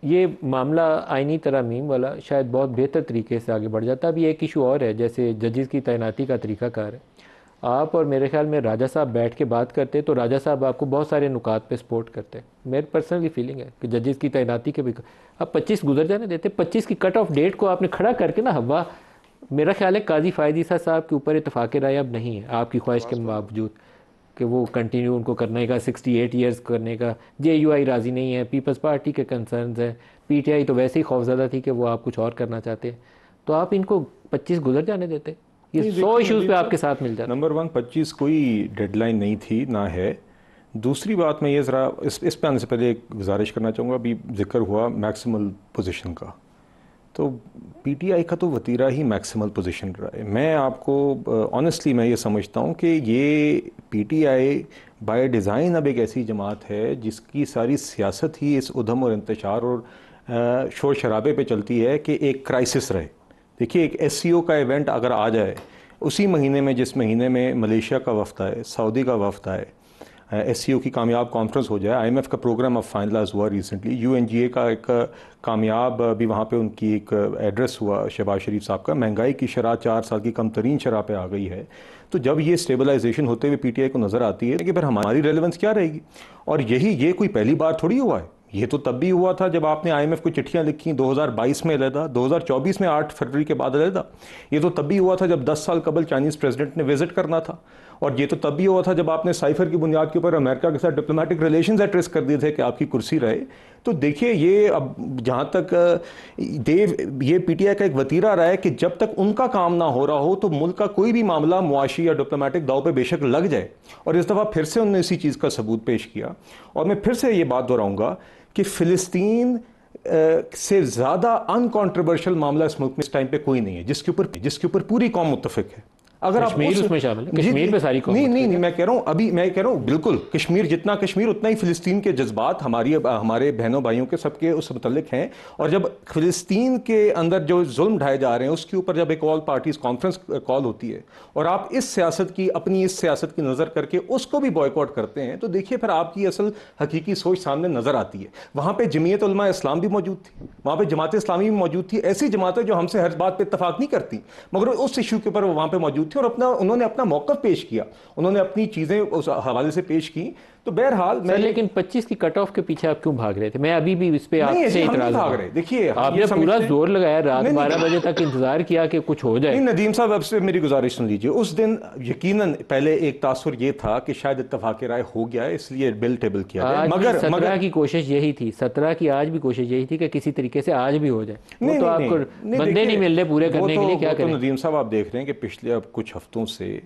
ये मामला आइनी तरमीम वाला शायद बहुत बेहतर तरीके से आगे बढ़ जाता। अभी एक इशू और है, जैसे जजेस की तैनाती का तरीकाकार है। आप और मेरे ख्याल में राजा साहब बैठ के बात करते तो राजा साहब आपको बहुत सारे नुकात पे सपोर्ट करते। मेरी पर्सनली फीलिंग है कि जजेस की तैनाती के भी अब 25 गुजर जाने देते। 25 की कट ऑफ डेट को आपने खड़ा करके ना हवा, मेरा ख्याल है काजी फ़ायद ईसा साहब के ऊपर इतफाक़ राय अब नहीं है आपकी ख्वाहिश के बावजूद कि वो कंटिन्यू उनको करने का, 68 ईयर्स करने का। JUI राज़ी नहीं है, पीपल्स पार्टी के कंसर्न्स हैं, PTI तो वैसे ही खौफज़दा थी कि वो आप कुछ और करना चाहते हैं, तो आप इनको 25 गुजर जाने देते। ये 100 इश्यूज़ पे आपके साथ मिल जाता। नंबर 1, 25 कोई डेडलाइन नहीं थी ना है। दूसरी बात, मैं ये ज़रा इस पे आने से पहले एक गुजारिश करना चाहूँगा। अभी जिक्र हुआ मैक्सिमल पोजीशन का, तो PTI का तो वतीरा ही मैक्सिमल पोजीशन रहा है। मैं आपको ऑनेस्टली मैं ये समझता हूँ कि ये PTI बाय डिज़ाइन अब एक ऐसी जमात है जिसकी सारी सियासत ही इस उधम और इंतशार और शोर शराबे पे चलती है कि एक क्राइसिस रहे। देखिए, एक SCO का इवेंट अगर आ जाए उसी महीने में, जिस महीने में मलेशिया का वफ्द आए, सऊदी का वफ्द आए, SCO की कामयाब कॉन्फ्रेंस हो जाए, IMF का प्रोग्राम अब फाइनलाइज हुआ रिसेंटली, UNGA का एक कामयाब भी वहाँ पे उनकी एक एड्रेस हुआ शहबाज शरीफ साहब का, महंगाई की शरह 4 साल की कम तरीन शरह पे आ गई है। तो जब ये स्टेबलाइजेशन होते हुए PTI को नज़र आती है कि फिर हमारी रेलेवेंस क्या रहेगी। और ये कोई पहली बार थोड़ी हुआ है, ये तो तब भी हुआ था जब आपने IMF को चिट्ठियां लिखी 2022 में अलहदा, 2024 में 8 फरवरी के बाद अलहदा। ये तो तब भी हुआ था जब 10 साल कबल चाइनीज़ प्रेसिडेंट ने विजिट करना था। और ये तो तब भी हुआ था जब आपने साइफर की बुनियाद के ऊपर अमेरिका के साथ डिप्लोमेटिक रिलेशंस एट रिस्क कर दिए थे कि आपकी कुर्सी रहे। तो देखिए, ये अब जहाँ तक ये PTI का एक वतीरा रहा है कि जब तक उनका काम ना हो रहा हो तो मुल्क का कोई भी मामला मुआशी या डिप्लोमेटिक दाव पे बेशक लग जाए। और इस दफ़ा फिर से उन्होंने इसी चीज़ का सबूत पेश किया। और मैं फिर से ये बात दोहराऊंगा कि फ़िलिस्तीन से ज़्यादा अनकॉन्ट्रोवर्शियल मामला इस मुल्क में इस टाइम पे कोई नहीं है जिसके ऊपर पूरी कौम मुत्तफिक है। अगर आप उसमें शामिल है, कश्मीर पे सारी कौम नहीं, मैं कह रहा हूँ बिल्कुल कश्मीर जितना कश्मीर उतना ही फ़िलिस्तीन के जज्बात हमारे बहनों भाइयों के सबके उस मुतल्लिक हैं। और जब फ़िलिस्तीन के अंदर जो जुल्म ढाए जा रहे हैं उसके ऊपर जब एक ऑल पार्टीज कॉन्फ्रेंस कॉल होती है और आप अपनी इस सियासत की नज़र करके उसको भी बॉयकॉट करते हैं, तो देखिए फिर आपकी असल हकीकी सोच सामने नज़र आती है। वहाँ पर जमीयत उलमा इस्लाम भी मौजूद थी, वहाँ पर जमात इस्लामी भी मौजूद थी, ऐसी जमातें जो हमसे हर बात पर इत्तफाक नहीं करती मगर उस इशू के ऊपर वहाँ पर मौजूद थी और उन्होंने अपना मौक़िफ़ पेश किया, उन्होंने अपनी चीज़ें उस हवाले से पेश की। तो बहरहाल लेकिन 25 की कट ऑफ के पीछे आप क्यों भाग रहे थे? मैं अभी भी इस पे आपसे इतराज़ भाग रहे। देखिए, आपने पूरा जोर लगाया, रात 12 बजे तक इंतजार किया कि कुछ हो जाए। नदीम साहब, अब से मेरी गुजारिश सुन लीजिए। उस दिन यकीनन पहले एक तासुर ये था कि शायद इत्तफाक राय हो गया है, इसलिए बिल टेबल किया गया। मगर 17 की कोशिश यही थी, 17 की आज भी कोशिश यही थी कि किसी तरीके से आज भी हो जाए। तो आपको बंदे नहीं मिल रहे पूरे करने के लिए, क्या करें? नदीम साहब, आप देख रहे हैं कि पिछले अब कुछ हफ्तों से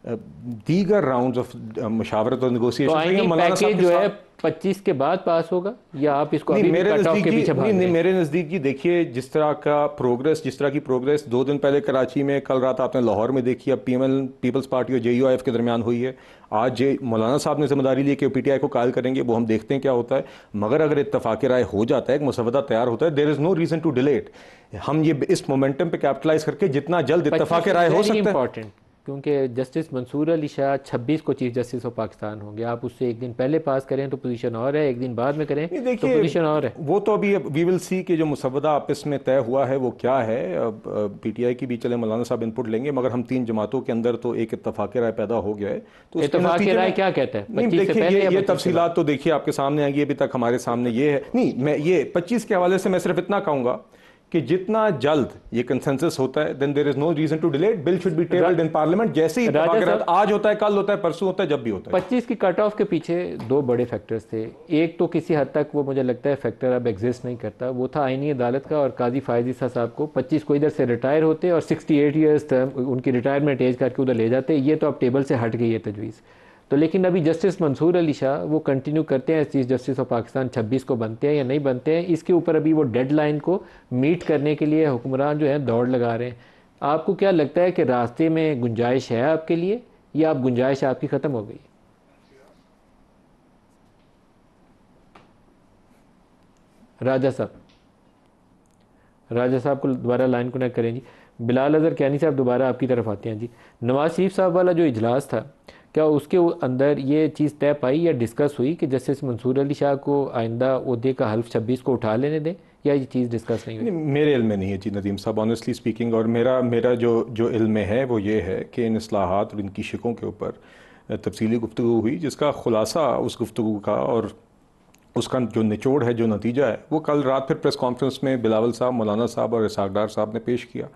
दीगर राउंड्स ऑफ मुशावरत और नेगोशिएशन पैकेज जो है 25 के बाद पास होगा या आप इसको अभी मेरे नज़दीक जी देखिए, जिस तरह की प्रोग्रेस 2 दिन पहले कराची में, कल रात आपने लाहौर में देखी, अब पीपल्स पार्टी और JUIF के दरमियान हुई है। आज मौलाना साहब ने जिम्मेदारी ली कि PTI को कायल करेंगे, वो हम देखते हैं क्या होता है। मगर अगर इत्तफाक राय हो जाता है, एक मसवदा तैयार होता है, there is no reason to delay it. हम ये इस मोमेंटम पे कैपिटलाइज करके जितना जल्द इत्तफाक राय हो सकता है। क्योंकि जस्टिस मंसूर अली शाह 26 को चीफ जस्टिस ऑफ पाकिस्तान होंगे। आप उससे एक दिन पहले पास करें तो पोजीशन और है, एक दिन बाद में करें तो पोजीशन और है। वो तो अभी वी विल सी कि जो मुसव्वदा आपस में तय हुआ है वो क्या है। पीटीआई की भी चले मौलाना साहब इनपुट लेंगे, मगर हम 3 जमातों के अंदर तो एक इत्तफाक राय पैदा हो गया है। तो इत्तफाक राय क्या कहता है? नहीं देखिए, ये तफसीलात तो देखिए आपके सामने आएगी, अभी तक हमारे सामने ये है नहीं। मैं ये 25 के हवाले से मैं सिर्फ इतना कहूंगा कि जितना जल्द ये कंसेंसस होता है, then there is no reason to delay it. Bill should be tabled in parliament. जैसे ही आज होता है, कल होता है, परसों होता है, जब भी होता है। 25 की कट ऑफ के पीछे 2 बड़े फैक्टर्स थे। एक तो किसी हद तक वो मुझे लगता है फैक्टर अब एग्जिस्ट नहीं करता, वो था आईनी अदालत का। और काजी फायज ईसा साहब को 25 को इधर से रिटायर होते और 68 ईयर्स उनकी रिटायरमेंट एज करके उधर ले जाते। ये तो अब टेबल से हट गई है तजवीज़। तो लेकिन अभी जस्टिस मंसूर अली शाह वो कंटिन्यू करते हैं, चीफ जस्टिस ऑफ पाकिस्तान 26 को बनते हैं या नहीं बनते हैं, इसके ऊपर अभी वो डेडलाइन को मीट करने के लिए हुक्मरान जो है दौड़ लगा रहे हैं। आपको क्या लगता है कि रास्ते में गुंजाइश है आपके लिए, या अब गुंजाइश आपकी ख़त्म हो गई? राजा साहब को दोबारा लाइन कनेक्ट करें जी। बिलाल अजहर कैनी साहब दोबारा आपकी तरफ आते हैं जी। नवाज शरीफ साहब वाला जो इजलास था, क्या उसके अंदर ये चीज़ तय पाई या डिस्कस हुई कि जस्टिस मंसूर अली शाह को आइंदा ओहदे का हल्फ 26 को उठा लेने दें, या ये चीज़ डिस्कस नहीं हुई? मेरे इल्म में नहीं है जी नदीम साहब, ऑनेस्टली स्पीकिंग। और मेरा जो इल्म में है वो ये है कि इन इस्लाहात और इनकी शिकों के ऊपर तफसीली गुफ्तगू हुई, जिसका खुलासा उस गुफ्तगू का और उसका जो निचोड़ है, जो नतीजा है, वो कल रात फिर प्रेस कॉन्फ्रेंस में बिलावल साहब, मौलाना साहब और इसाक डार साहब ने पेश किया।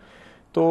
तो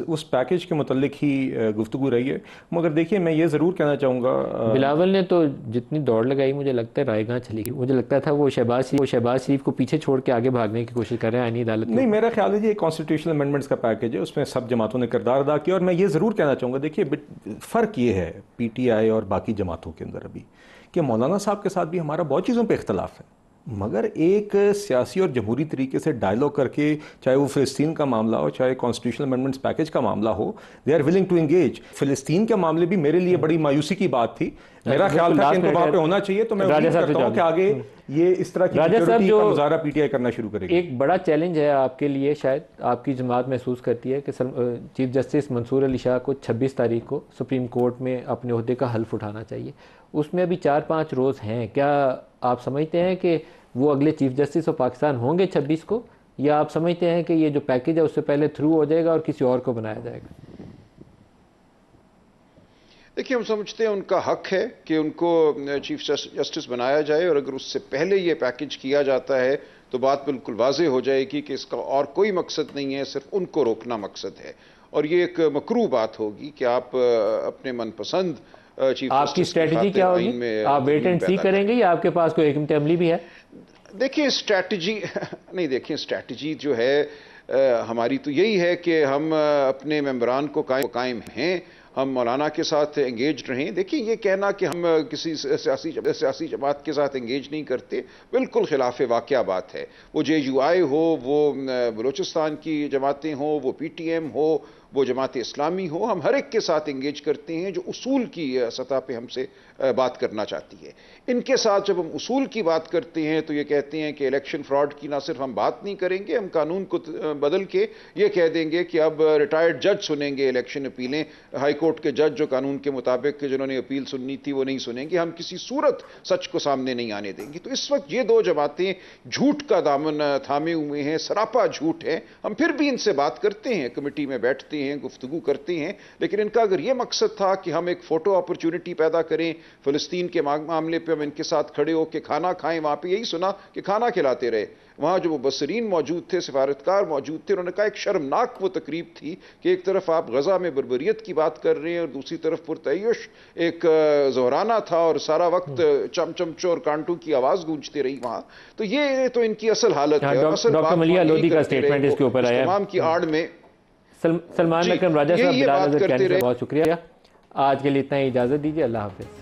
उस पैकेज के मुतल्लिक ही गुफ्तगू रही है। मगर देखिए, मैं ये ज़रूर कहना चाहूँगा, बिलावल ने तो जितनी दौड़ लगाई मुझे लगता है रायगां चली गई। मुझे लगता था वो शहबाज शरीफ को पीछे छोड़ के आगे भागने की कोशिश कर रहे हैं आईनी अदालत। नहीं, मेरा ख्याल है ये कॉन्स्टिट्यूशनल अमेंडमेंट्स का पैकेज है, उसमें सब जमातों ने किरदार अदा किया। और मैं ये ज़रूर कहना चाहूँगा, देखिए फ़र्क ये है PTI और बाकी जमातों के अंदर अभी, कि मौलाना साहब के साथ भी हमारा बहुत चीज़ों पर इख्तलाफ है, मगर एक सियासी और जमहूरी तरीके से डायलॉग करके, चाहे वो फ़िलिस्तीन का मामला हो, चाहे कॉन्स्टिट्यूशनल अमेंडमेंट्स पैकेज का मामला हो, they are willing to engage. फ़िलिस्तीन के मामले भी मेरे लिए बड़ी मायूसी की बात थी। मेरा ख्याल था कि इनको वहाँ पे होना चाहिए। तो मैं उम्मीद करता हूँ कि आगे ये इस तरह की सिक्योरिटी का मुजाहरा PTI करना शुरू करेगी। एक बड़ा चैलेंज है आपके लिए, शायद आपकी जमात महसूस करती है कि चीफ जस्टिस मंसूर अली शाह को 26 तारीख को सुप्रीम कोर्ट में अपने ओहदे का हल्फ उठाना चाहिए। उसमें अभी 4-5 रोज़ हैं। क्या आप समझते हैं कि वो अगले चीफ जस्टिस ऑफ पाकिस्तान होंगे 26 को, या आप समझते हैं कि ये जो पैकेज है उससे पहले थ्रू हो जाएगा और किसी और को बनाया जाएगा? देखिए, हम समझते हैं उनका हक है कि उनको चीफ जस्टिस बनाया जाए, और अगर उससे पहले ये पैकेज किया जाता है तो बात बिल्कुल वाज़े हो जाएगी कि इसका और कोई मकसद नहीं है, सिर्फ उनको रोकना मकसद है। और ये एक मकरू बात होगी कि आप अपने मनपसंद चीफ आपकी स्ट्रेटजी क्या होगी? आप वेट एंड सी करेंगे या आपके पास कोई हिकमत अमली भी है? देखिए स्ट्रैटेजी नहीं, देखिए स्ट्रैटेजी जो है हमारी तो यही है कि हम अपने मेंबरान को कायम हैं, हम मौलाना के साथ एंगेज रहें। देखिए, ये कहना कि हम किसी सियासी जमात के साथ एंगेज नहीं करते, बिल्कुल खिलाफ वाक़या बात है। वो JUI हो, वो बलूचिस्तान की जमातें हो, वो PTM हो, वो जमात इस्लामी हो, हम हर एक के साथ एंगेज करते हैं जो उसूल की सतह पे हमसे बात करना चाहती है। इनके साथ जब हम उसूल की बात करते हैं तो ये कहते हैं कि इलेक्शन फ्रॉड की ना सिर्फ हम बात नहीं करेंगे, हम कानून को बदल के ये कह देंगे कि अब रिटायर्ड जज सुनेंगे इलेक्शन अपीलें, हाई कोर्ट के जज जो कानून के मुताबिक जिन्होंने अपील सुननी थी वो नहीं सुनेंगे, हम किसी सूरत सच को सामने नहीं आने देंगे। तो इस वक्त ये 2 जमातें झूठ का दामन थामे हुए हैं, सरापा झूठ है। हम फिर भी इनसे बात करते हैं, कमेटी में बैठते हैं, गुफ्तगू करते हैं, लेकिन इनका अगर यह मकसद था कि हम एक फोटो अपॉर्चुनिटी पैदा करें, फिलिस्तीन के मामले पे हम इनके साथ खड़े होकर खाना खाएं, वहां पे यही सुना कि खाना खिलाते रहे। वहां जो मुबस्सरीन मौजूद थे, सिफारतकार मौजूद थे, उन्होंने कहा एक शर्मनाक वो तकरीब थी कि एक तरफ आप गजा में बर्बरियत की बात कर रहे हैं और दूसरी तरफ पुरतयश एक जोहराना था और सारा वक्त चमचमचों और कांटों की आवाज गूंजती रही वहां। तो ये तो इनकी असल हालत है। डॉक्टर मलिया लोधी का स्टेटमेंट इसके ऊपर आया, तमाम की आड़ में सलमान अकरम राजा साहब, बिलाल अजहर कैनी साहब, बहुत शुक्रिया। आज के लिए इतना ही, इजाजत दीजिए। अल्लाह हाफिज।